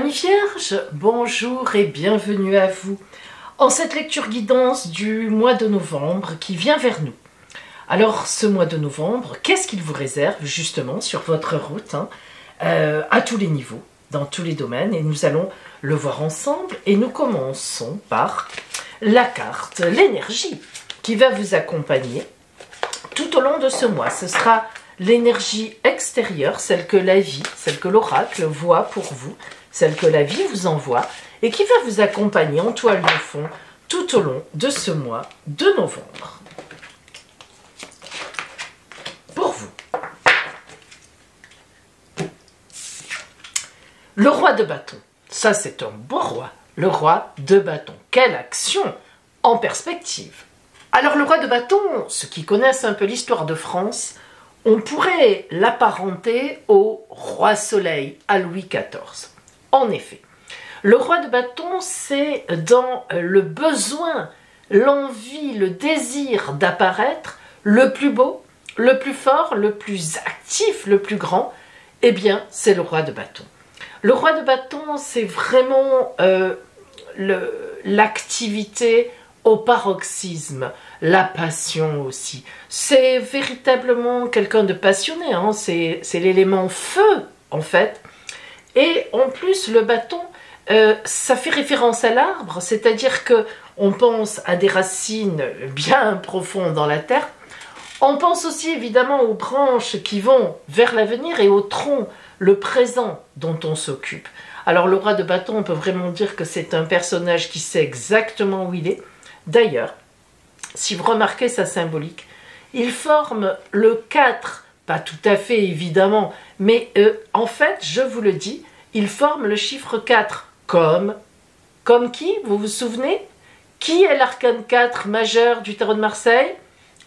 Amis vierges, bonjour et bienvenue à vous en cette lecture guidance du mois de novembre qui vient vers nous. Alors ce mois de novembre, qu'est-ce qu'il vous réserve justement sur votre route à tous les niveaux, dans tous les domaines, et nous allons le voir ensemble. Et nous commençons par la carte, l'énergie qui va vous accompagner tout au long de ce mois. Ce sera l'énergie extérieure, celle que la vie, celle que l'oracle voit pour vous, celle que la vie vous envoie et qui va vous accompagner en toile de fond tout au long de ce mois de novembre. Pour vous, le roi de bâton, ça c'est un beau roi, le roi de bâton. Quelle action en perspective! Alors le roi de bâton, ceux qui connaissent un peu l'histoire de France, on pourrait l'apparenter au roi soleil, à Louis XIV. En effet, le roi de bâton, c'est dans le besoin, l'envie, le désir d'apparaître le plus beau, le plus fort, le plus actif, le plus grand, eh bien, c'est le roi de bâton. Le roi de bâton, c'est vraiment l'activité au paroxysme, la passion aussi. C'est véritablement quelqu'un de passionné, c'est l'élément feu, en fait. Et en plus, le bâton, ça fait référence à l'arbre, c'est-à-dire que on pense à des racines bien profondes dans la terre. On pense aussi évidemment aux branches qui vont vers l'avenir et au tronc, le présent dont on s'occupe. Alors le roi de bâton, on peut vraiment dire que c'est un personnage qui sait exactement où il est. D'ailleurs, si vous remarquez sa symbolique, il forme le 4, pas tout à fait évidemment, mais en fait, je vous le dis, il forme le chiffre 4. Comme qui? Vous vous souvenez? Qui est l'arcane 4 majeur du tarot de Marseille?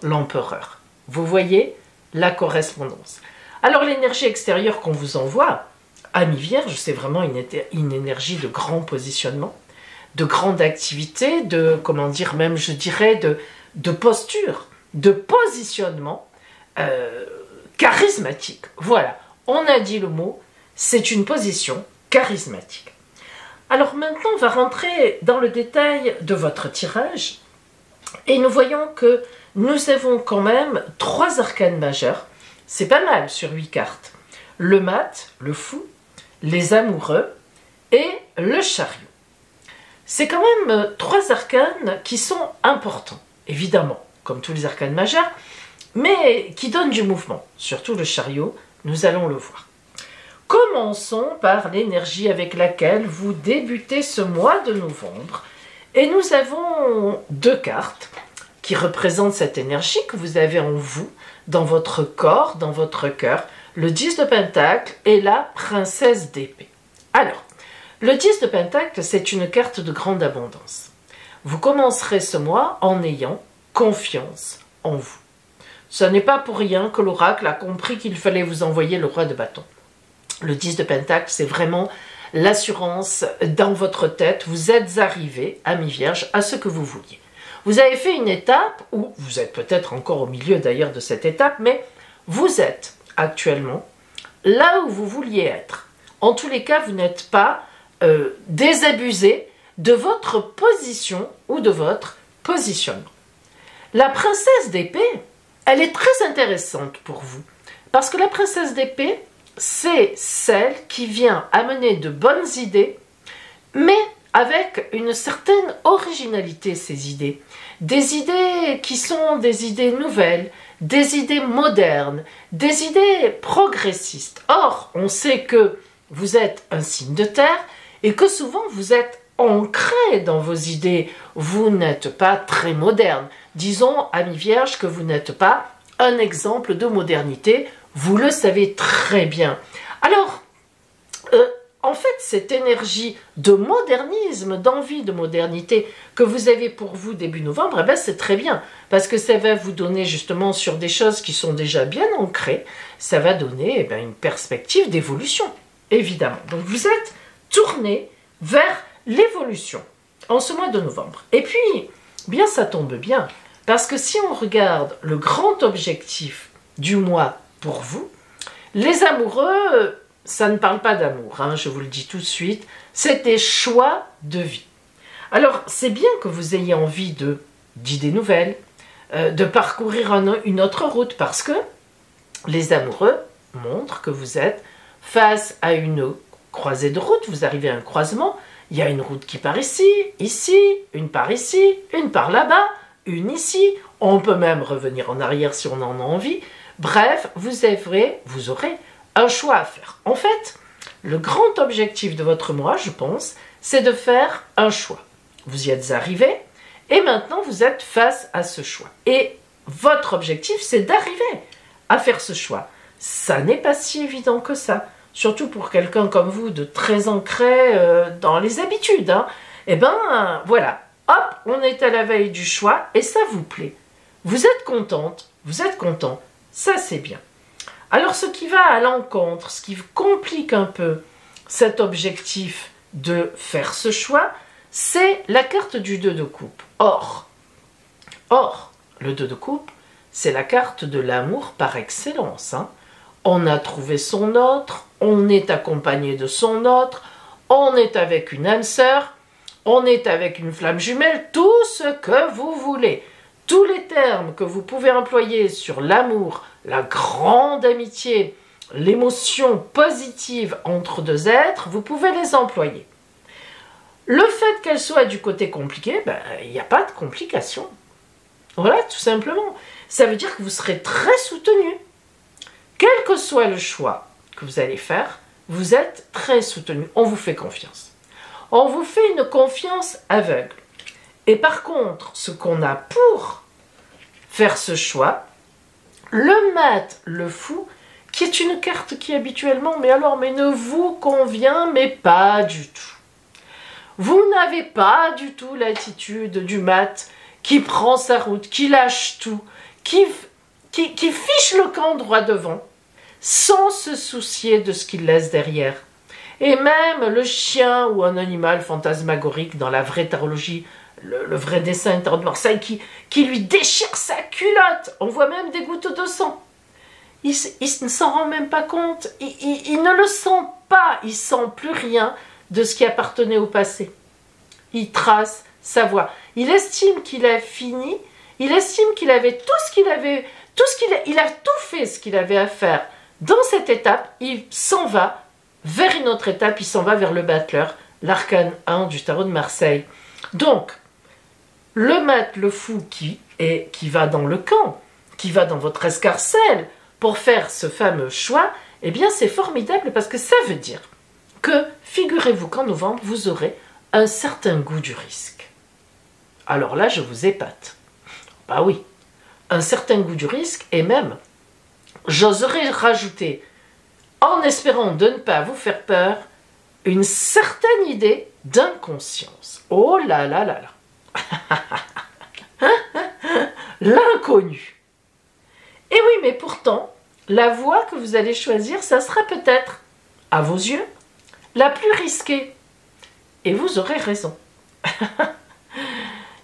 L'empereur. Vous voyez la correspondance. Alors l'énergie extérieure qu'on vous envoie, amis vierges, c'est vraiment une énergie de grand positionnement, de grande activité, de, comment dire, même je dirais, de posture, de positionnement charismatique. Voilà, on a dit le mot, c'est une position charismatique. Alors maintenant, on va rentrer dans le détail de votre tirage et nous voyons que nous avons quand même 3 arcanes majeurs. C'est pas mal sur 8 cartes. Le mat, le fou, les amoureux et le chariot. C'est quand même 3 arcanes qui sont importants, évidemment, comme tous les arcanes majeurs, mais qui donnent du mouvement. Surtout le chariot, nous allons le voir. Commençons par l'énergie avec laquelle vous débutez ce mois de novembre. Et nous avons 2 cartes qui représentent cette énergie que vous avez en vous, dans votre corps, dans votre cœur. Le 10 de Pentacle et la princesse d'épée. Alors, le 10 de Pentacle, c'est une carte de grande abondance. Vous commencerez ce mois en ayant confiance en vous. Ce n'est pas pour rien que l'oracle a compris qu'il fallait vous envoyer le roi de bâton. Le 10 de Pentacle, c'est vraiment l'assurance dans votre tête. Vous êtes arrivé, amis vierges, à ce que vous vouliez. Vous avez fait une étape, ou vous êtes peut-être encore au milieu d'ailleurs de cette étape, mais vous êtes actuellement là où vous vouliez être. En tous les cas, vous n'êtes pas désabusé de votre position ou de votre positionnement. La princesse d'épée, elle est très intéressante pour vous. Parce que la princesse d'épée, c'est celle qui vient amener de bonnes idées, mais avec une certaine originalité, ces idées. Des idées qui sont des idées nouvelles, des idées modernes, des idées progressistes. Or, on sait que vous êtes un signe de terre et que souvent vous êtes ancré dans vos idées. Vous n'êtes pas très moderne. Disons, amis vierges, que vous n'êtes pas un exemple de modernité. Vous le savez très bien. Alors, en fait, cette énergie de modernisme, d'envie de modernité que vous avez pour vous début novembre, eh ben, c'est très bien. Parce que ça va vous donner justement sur des choses qui sont déjà bien ancrées, ça va donner une perspective d'évolution, évidemment. Donc vous êtes tourné vers l'évolution en ce mois de novembre. Et puis, bien ça tombe bien, parce que si on regarde le grand objectif du mois pour vous, les amoureux, ça ne parle pas d'amour, hein, je vous le dis tout de suite, c'est des choix de vie. Alors, c'est bien que vous ayez envie d'idées nouvelles, de parcourir une autre route, parce que les amoureux montrent que vous êtes face à une croisée de route, vous arrivez à un croisement, il y a une route qui part ici, une part ici, une part là-bas, une ici, on peut même revenir en arrière si on en a envie. Bref, vous aurez un choix à faire. En fait, le grand objectif de votre mois, je pense, c'est de faire un choix. Vous y êtes arrivé et maintenant vous êtes face à ce choix. Et votre objectif, c'est d'arriver à faire ce choix. Ça n'est pas si évident que ça. Surtout pour quelqu'un comme vous, de très ancré dans les habitudes. Hein. Eh bien, voilà. Hop, on est à la veille du choix et ça vous plaît. Vous êtes contente, vous êtes content. Ça, c'est bien. Alors, ce qui va à l'encontre, ce qui complique un peu cet objectif de faire ce choix, c'est la carte du 2 de coupe. Or, le 2 de coupe, c'est la carte de l'amour par excellence. Hein. On a trouvé son autre, on est accompagné de son autre, on est avec une âme sœur, on est avec une flamme jumelle, tout ce que vous voulez. Tous les termes que vous pouvez employer sur l'amour, la grande amitié, l'émotion positive entre deux êtres, vous pouvez les employer. Le fait qu'elle soit du côté compliqué, il n'y a pas de complication. Voilà, tout simplement. Ça veut dire que vous serez très soutenu. Quel que soit le choix que vous allez faire, vous êtes très soutenu. On vous fait confiance. On vous fait une confiance aveugle. Et par contre, ce qu'on a pour faire ce choix, le mat, le fou, qui est une carte qui habituellement, mais ne vous convient, mais pas du tout. Vous n'avez pas du tout l'attitude du mat qui prend sa route, qui lâche tout, qui fiche le camp droit devant, sans se soucier de ce qu'il laisse derrière. Et même le chien ou un animal fantasmagorique dans la vraie tarologie, le vrai dessin tarot de Marseille, qui lui déchire sa culotte, on voit même des gouttes de sang. Il ne s'en rend même pas compte, il ne le sent pas, il sent plus rien de ce qui appartenait au passé. Il trace sa voie. Il estime qu'il a fini, il estime qu'il avait il a tout fait ce qu'il avait à faire. Dans cette étape, il s'en va vers une autre étape, il s'en va vers le battleur, l'arcane 1 du tarot de Marseille. Donc, le mat, le fou qui va dans le camp, qui va dans votre escarcelle pour faire ce fameux choix, eh bien c'est formidable parce que ça veut dire que, figurez-vous qu'en novembre, vous aurez un certain goût du risque. Alors là, je vous épate. Bah oui, un certain goût du risque et même, j'oserais rajouter, en espérant de ne pas vous faire peur, une certaine idée d'inconscience. Oh là là là là. L'inconnu. Et oui, mais pourtant, la voie que vous allez choisir, ça sera peut-être, à vos yeux, la plus risquée. Et vous aurez raison.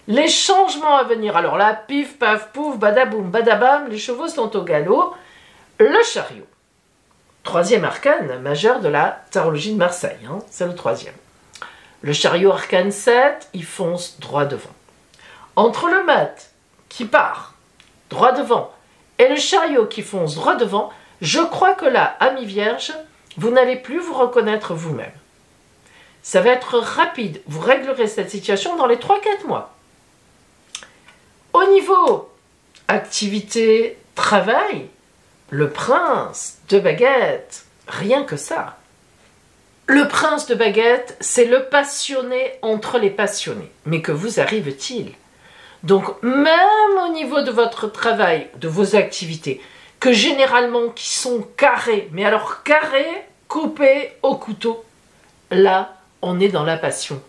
Les changements à venir. Alors là, pif, paf, pouf, badaboum, badabam, les chevaux sont au galop. Le chariot. Troisième arcane majeur de la tarologie de Marseille. Hein, c'est le troisième. Le chariot arcane 7, il fonce droit devant. Entre le mat qui part droit devant et le chariot qui fonce droit devant, je crois que là, amis vierges, vous n'allez plus vous reconnaître vous-même. Ça va être rapide. Vous réglerez cette situation dans les 3-4 mois. Au niveau activité, travail, le prince de baguette, rien que ça. Le prince de baguette, c'est le passionné entre les passionnés. Mais que vous arrive-t-il? Donc, même au niveau de votre travail, de vos activités, que généralement qui sont carrés, mais alors carrés, coupés au couteau, là, on est dans la passion.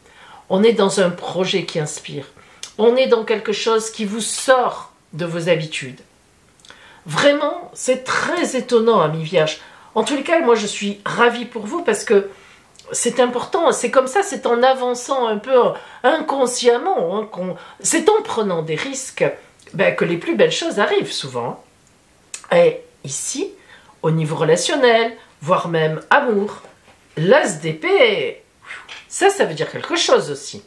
On est dans un projet qui inspire. On est dans quelque chose qui vous sort de vos habitudes. Vraiment, c'est très étonnant, amis vierges. En tous les cas, moi, je suis ravie pour vous parce que c'est important. C'est comme ça, c'est en avançant un peu inconsciemment, hein, c'est en prenant des risques que les plus belles choses arrivent souvent. Et ici, au niveau relationnel, voire même amour, l'as d'épée, ça veut dire quelque chose aussi.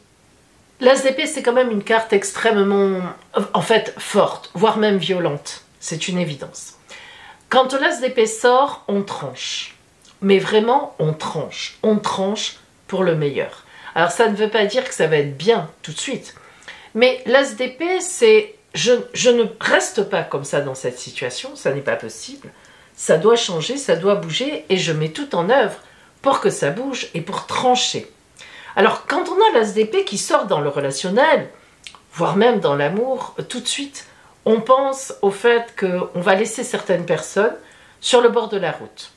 L'as d'épée, c'est quand même une carte extrêmement, en fait, forte, voire même violente. C'est une évidence. Quand l'as d'épée sort, on tranche. Mais vraiment, on tranche. On tranche pour le meilleur. Alors, ça ne veut pas dire que ça va être bien tout de suite. Mais l'as d'épée, c'est... Je ne reste pas comme ça dans cette situation, ça n'est pas possible. Ça doit changer, ça doit bouger, et je mets tout en œuvre pour que ça bouge et pour trancher. Alors, quand on a l'as d'épée qui sort dans le relationnel, voire même dans l'amour, tout de suite, on pense au fait qu'on va laisser certaines personnes sur le bord de la route.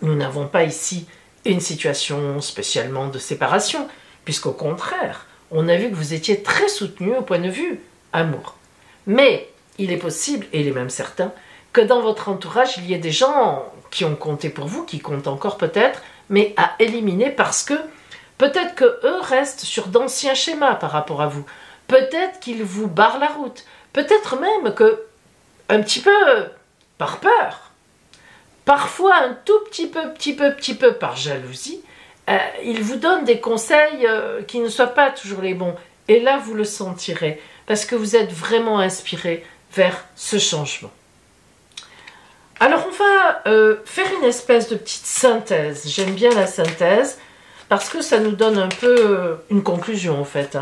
Nous n'avons pas ici une situation spécialement de séparation, puisqu'au contraire, on a vu que vous étiez très soutenu au point de vue amour. Mais il est possible, et il est même certain, que dans votre entourage, il y ait des gens qui ont compté pour vous, qui comptent encore peut-être, mais à éliminer parce que peut-être qu'eux restent sur d'anciens schémas par rapport à vous. Peut-être qu'ils vous barrent la route. Peut-être même que, un petit peu par peur, parfois un tout petit peu par jalousie, ils vous donnent des conseils qui ne soient pas toujours les bons. Et là, vous le sentirez, parce que vous êtes vraiment inspiré vers ce changement. Alors, on va faire une espèce de petite synthèse. J'aime bien la synthèse, parce que ça nous donne un peu une conclusion, en fait.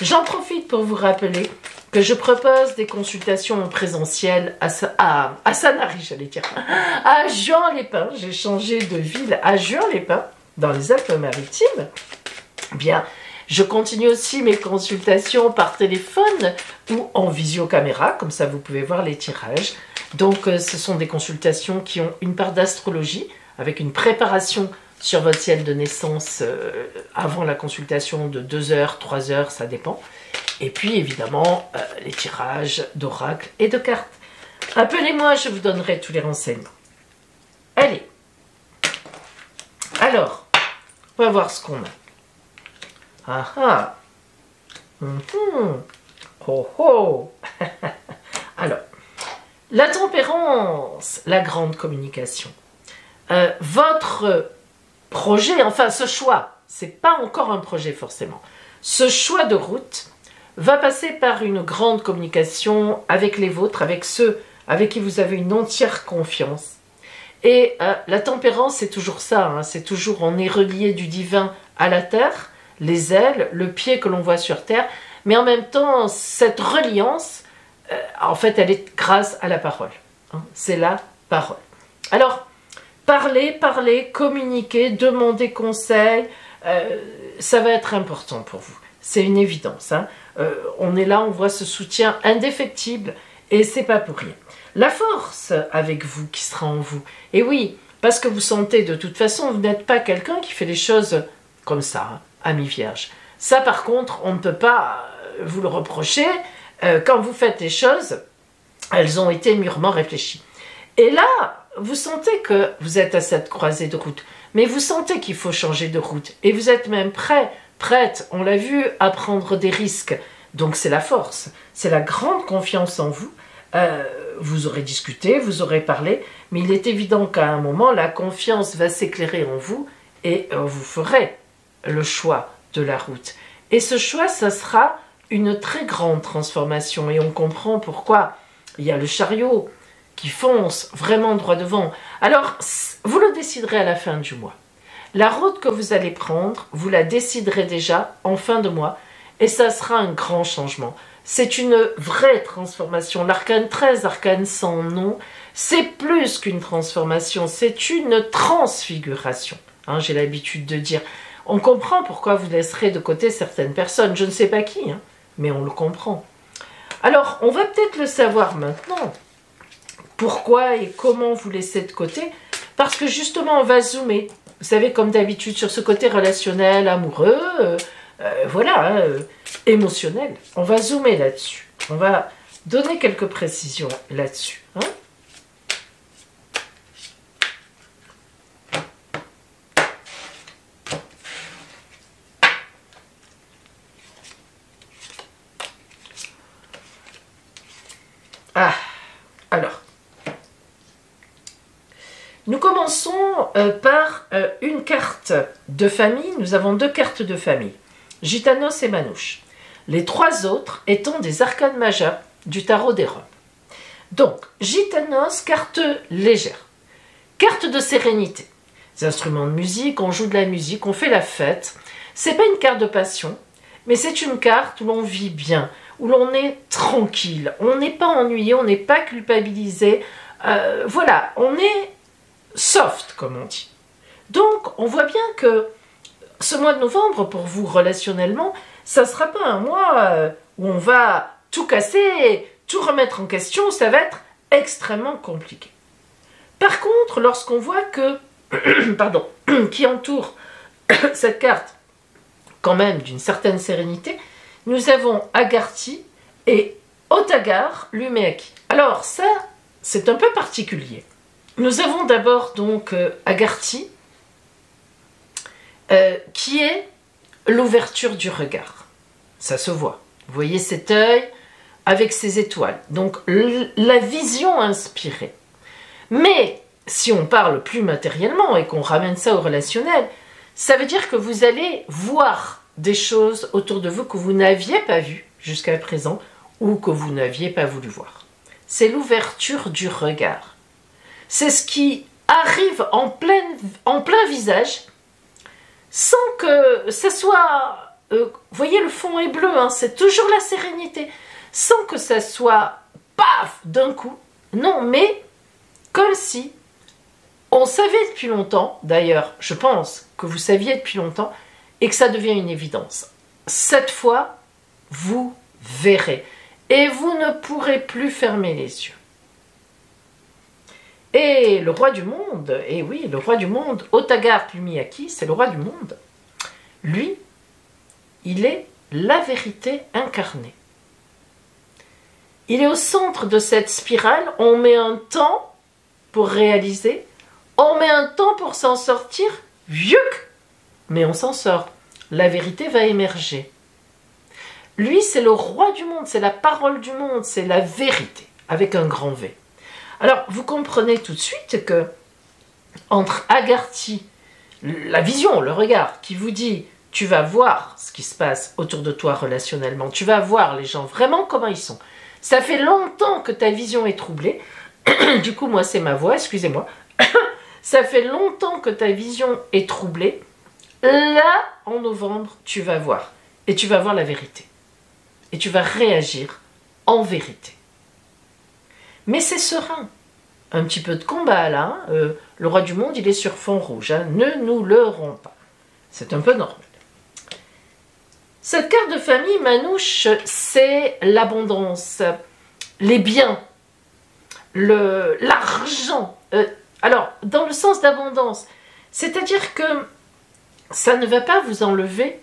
J'en profite pour vous rappeler que je propose des consultations en présentiel à Sanary, j'allais dire, à Juan-les-Pins. J'ai changé de ville à Juan-les-Pins, dans les Alpes-Maritimes. Bien, je continue aussi mes consultations par téléphone ou en visiocaméra, comme ça vous pouvez voir les tirages. Donc, ce sont des consultations qui ont une part d'astrologie, avec une préparation sur votre ciel de naissance avant la consultation de 2 heures, 3 heures, ça dépend. Et puis évidemment, les tirages d'oracle et de cartes. Appelez-moi, je vous donnerai tous les renseignements. Allez. Alors, on va voir ce qu'on a. Ah ah. Oh oh. Alors, la tempérance, la grande communication. Votre projet, enfin ce choix, c'est pas encore un projet forcément. Ce choix de route va passer par une grande communication avec les vôtres, avec ceux avec qui vous avez une entière confiance. Et la tempérance, c'est toujours ça, c'est toujours on est relié du divin à la terre, les ailes, le pied que l'on voit sur terre, mais en même temps, cette reliance, en fait, elle est grâce à la parole. C'est la parole. Alors, parler, communiquer, demander conseil, ça va être important pour vous. C'est une évidence. On est là, on voit ce soutien indéfectible et c'est pas pour rien. La force avec vous qui sera en vous. Et oui, parce que vous sentez de toute façon, vous n'êtes pas quelqu'un qui fait les choses comme ça, à mi-vierge. Ça par contre, on ne peut pas vous le reprocher. Quand vous faites les choses, elles ont été mûrement réfléchies. Et là, vous sentez que vous êtes à cette croisée de route, mais vous sentez qu'il faut changer de route. Et vous êtes même prête, on l'a vu, à prendre des risques. Donc c'est la force, c'est la grande confiance en vous. Vous aurez discuté, vous aurez parlé, mais il est évident qu'à un moment, la confiance va s'éclairer en vous et vous ferez le choix de la route. Et ce choix, ça sera une très grande transformation. Et on comprend pourquoi il y a le chariot qui fonce vraiment droit devant. Alors, vous le déciderez à la fin du mois. La route que vous allez prendre, vous la déciderez déjà en fin de mois et ça sera un grand changement. C'est une vraie transformation. L'arcane 13, arcane sans nom, c'est plus qu'une transformation, c'est une transfiguration. J'ai l'habitude de dire. On comprend pourquoi vous laisserez de côté certaines personnes. Je ne sais pas qui, mais on le comprend. Alors, on va peut-être le savoir maintenant. Pourquoi et comment vous laissez de côté? Parce que justement, on va zoomer. Vous savez, comme d'habitude, sur ce côté relationnel, amoureux, émotionnel. On va zoomer là-dessus. On va donner quelques précisions là-dessus. Alors, nous par une carte de famille. Nous avons 2 cartes de famille, Gitanos et Manouche. Les 3 autres étant des arcanes majeures du tarot des robes. Donc, Gitanos, carte légère, carte de sérénité. Des instruments de musique, on joue de la musique, on fait la fête. C'est pas une carte de passion, mais c'est une carte où l'on vit bien, où l'on est tranquille, on n'est pas ennuyé, on n'est pas culpabilisé. Voilà, on est soft, comme on dit. Donc, on voit bien que ce mois de novembre, pour vous relationnellement, ça ne sera pas un mois où on va tout casser, tout remettre en question, ça va être extrêmement compliqué. Par contre, lorsqu'on voit que, pardon, qui entoure cette carte quand même d'une certaine sérénité, nous avons Agarthy et Otagar Lumeaki. Alors ça, c'est un peu particulier. Nous avons d'abord donc Agarthy, qui est l'ouverture du regard. Ça se voit. Vous voyez cet œil avec ses étoiles. Donc la vision inspirée. Mais si on parle plus matériellement et qu'on ramène ça au relationnel, ça veut dire que vous allez voir des choses autour de vous que vous n'aviez pas vues jusqu'à présent ou que vous n'aviez pas voulu voir. C'est l'ouverture du regard. C'est ce qui arrive en plein visage sans que ça soit... vous voyez, le fond est bleu, hein, c'est toujours la sérénité. Sans que ça soit paf d'un coup. Non, mais comme si on savait depuis longtemps, d'ailleurs, je pense que vous saviez depuis longtemps, et que ça devient une évidence. Cette fois, vous verrez. Et vous ne pourrez plus fermer les yeux. Et le roi du monde, et oui, le roi du monde, Otagar Lumeaki, c'est le roi du monde. Lui, il est la vérité incarnée. Il est au centre de cette spirale, on met un temps pour réaliser, on met un temps pour s'en sortir, viuc, mais on s'en sort. La vérité va émerger. Lui, c'est le roi du monde, c'est la parole du monde, c'est la vérité, avec un grand V. Alors, vous comprenez tout de suite que, entre Agarthy, la vision, le regard, qui vous dit, tu vas voir ce qui se passe autour de toi relationnellement, tu vas voir les gens vraiment comment ils sont. Ça fait longtemps que ta vision est troublée. Du coup, moi, c'est ma voix, excusez-moi. Ça fait longtemps que ta vision est troublée. Là, en novembre, tu vas voir. Et tu vas voir la vérité. Et tu vas réagir en vérité. Mais c'est serein. Un petit peu de combat, là. Le roi du monde, il est sur fond rouge. Hein. Ne nous leurrons pas. C'est un peu normal. Cette carte de famille, Manouche, c'est l'abondance, les biens, l'argent. Alors, dans le sens d'abondance, c'est-à-dire que ça ne va pas vous enlever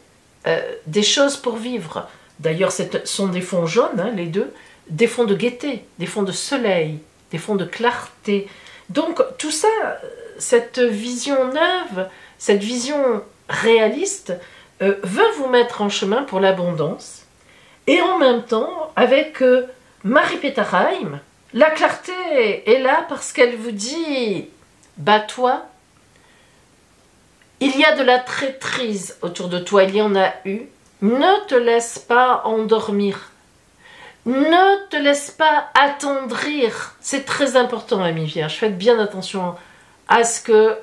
des choses pour vivre. D'ailleurs, ce sont des fonds jaunes, hein, les deux, des fonds de gaieté, des fonds de soleil, des fonds de clarté. Donc, tout ça, cette vision neuve, cette vision réaliste, veut vous mettre en chemin pour l'abondance. Et en même temps, avec Marie Pétaraim, la clarté est là parce qu'elle vous dit « Bats-toi ». Il y a de la traîtrise autour de toi, il y en a eu. Ne te laisse pas endormir. Ne te laisse pas attendrir. C'est très important, ami Vierge. Faites bien attention à ce que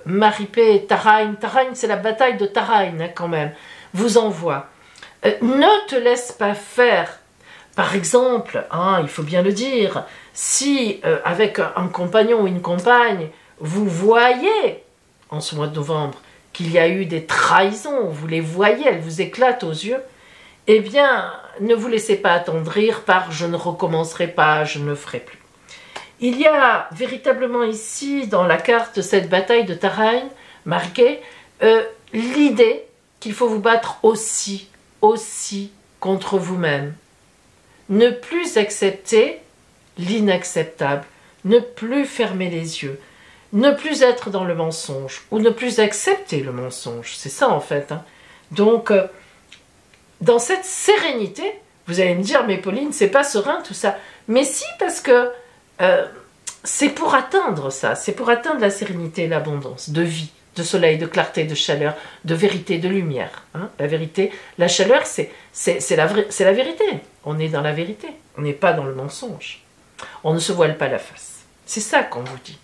Maripé et Tarain, c'est la bataille de Tarain hein, quand même, vous envoie. Ne te laisse pas faire. Par exemple, hein, il faut bien le dire, si avec un compagnon ou une compagne, vous voyez, en ce mois de novembre, qu'il y a eu des trahisons, vous les voyez, elles vous éclatent aux yeux, eh bien, ne vous laissez pas attendrir par « je ne recommencerai pas, je ne ferai plus ». Il y a véritablement ici, dans la carte, cette bataille de Tarain, marquée, l'idée qu'il faut vous battre aussi contre vous-même. Ne plus accepter l'inacceptable, ne plus fermer les yeux, ne plus être dans le mensonge, ou ne plus accepter le mensonge, c'est ça en fait. Hein. Donc, dans cette sérénité, vous allez me dire, mais Pauline, c'est pas serein tout ça. Mais si, parce que c'est pour atteindre ça, c'est pour atteindre la sérénité et l'abondance de vie, de soleil, de clarté, de chaleur, de vérité, de lumière. Hein. La vérité, la chaleur, c'est la vérité. On est dans la vérité, on n'est pas dans le mensonge. On ne se voile pas la face. C'est ça qu'on vous dit.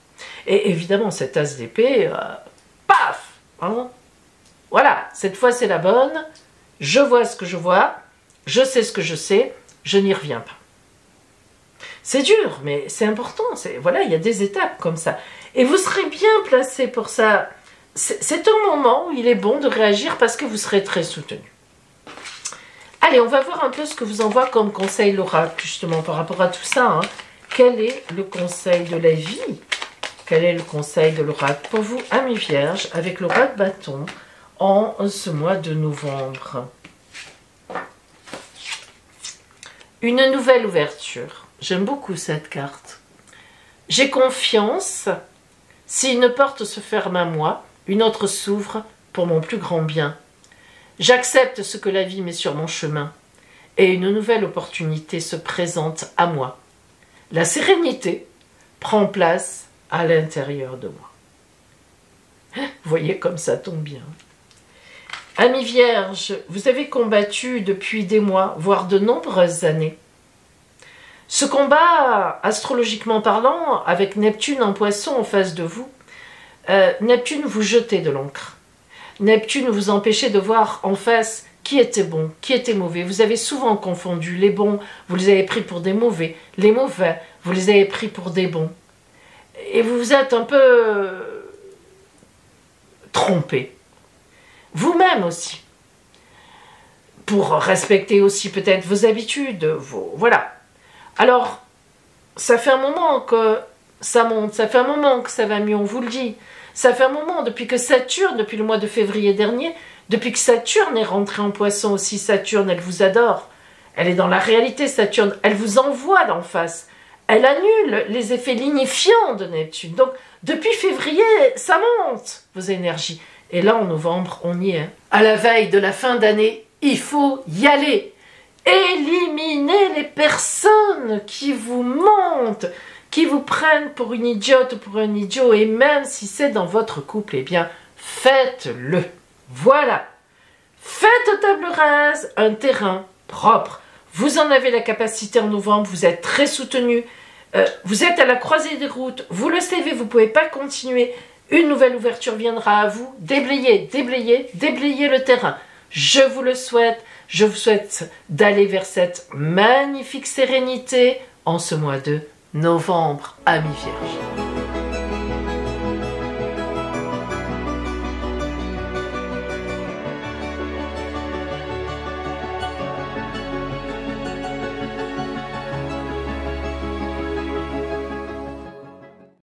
Et évidemment, cette as d'épée, paf hein. Voilà, cette fois c'est la bonne, je vois ce que je vois, je sais ce que je sais, je n'y reviens pas. C'est dur, mais c'est important. Voilà, il y a des étapes comme ça. Et vous serez bien placé pour ça. C'est un moment où il est bon de réagir parce que vous serez très soutenu. Allez, on va voir un peu ce que vous envoie comme conseil l'oracle, justement, par rapport à tout ça. Hein. Quel est le conseil de la vie? Quel est le conseil de l'oracle pour vous, amis vierges, avec l'oracle bâton, en ce mois de novembre? Une nouvelle ouverture. J'aime beaucoup cette carte. J'ai confiance. Si une porte se ferme à moi, une autre s'ouvre pour mon plus grand bien. J'accepte ce que la vie met sur mon chemin et une nouvelle opportunité se présente à moi. La sérénité prend place à l'intérieur de moi. Vous voyez comme ça tombe bien. Amis vierges, vous avez combattu depuis des mois, voire de nombreuses années. Ce combat, astrologiquement parlant, avec Neptune en poisson en face de vous, Neptune vous jetait de l'encre. Neptune vous empêchait de voir en face qui était bon, qui était mauvais. Vous avez souvent confondu les bons, vous les avez pris pour des mauvais. Les mauvais, vous les avez pris pour des bons. Et vous vous êtes un peu trompé. Vous-même aussi. Pour respecter aussi peut-être vos habitudes, voilà. Alors, ça fait un moment que ça monte, ça fait un moment que ça va mieux, on vous le dit. Ça fait un moment, depuis que Saturne, depuis le mois de février dernier, depuis que Saturne est rentrée en poisson aussi, Saturne, elle vous adore. Elle est dans la réalité, Saturne, elle vous envoie d'en face. Elle annule les effets lignifiants de Neptune. Donc, depuis février, ça monte, vos énergies. Et là, en novembre, on y est. À la veille de la fin d'année, il faut y aller. Éliminez les personnes qui vous mentent, qui vous prennent pour une idiote ou pour un idiot, et même si c'est dans votre couple, eh bien, faites-le. Voilà. Faites table rase un terrain propre. Vous en avez la capacité en novembre, vous êtes très soutenu, vous êtes à la croisée des routes, vous le savez, vous ne pouvez pas continuer, une nouvelle ouverture viendra à vous, déblayez, déblayez, déblayez le terrain. Je vous le souhaite. Je vous souhaite d'aller vers cette magnifique sérénité en ce mois de novembre, amis vierges.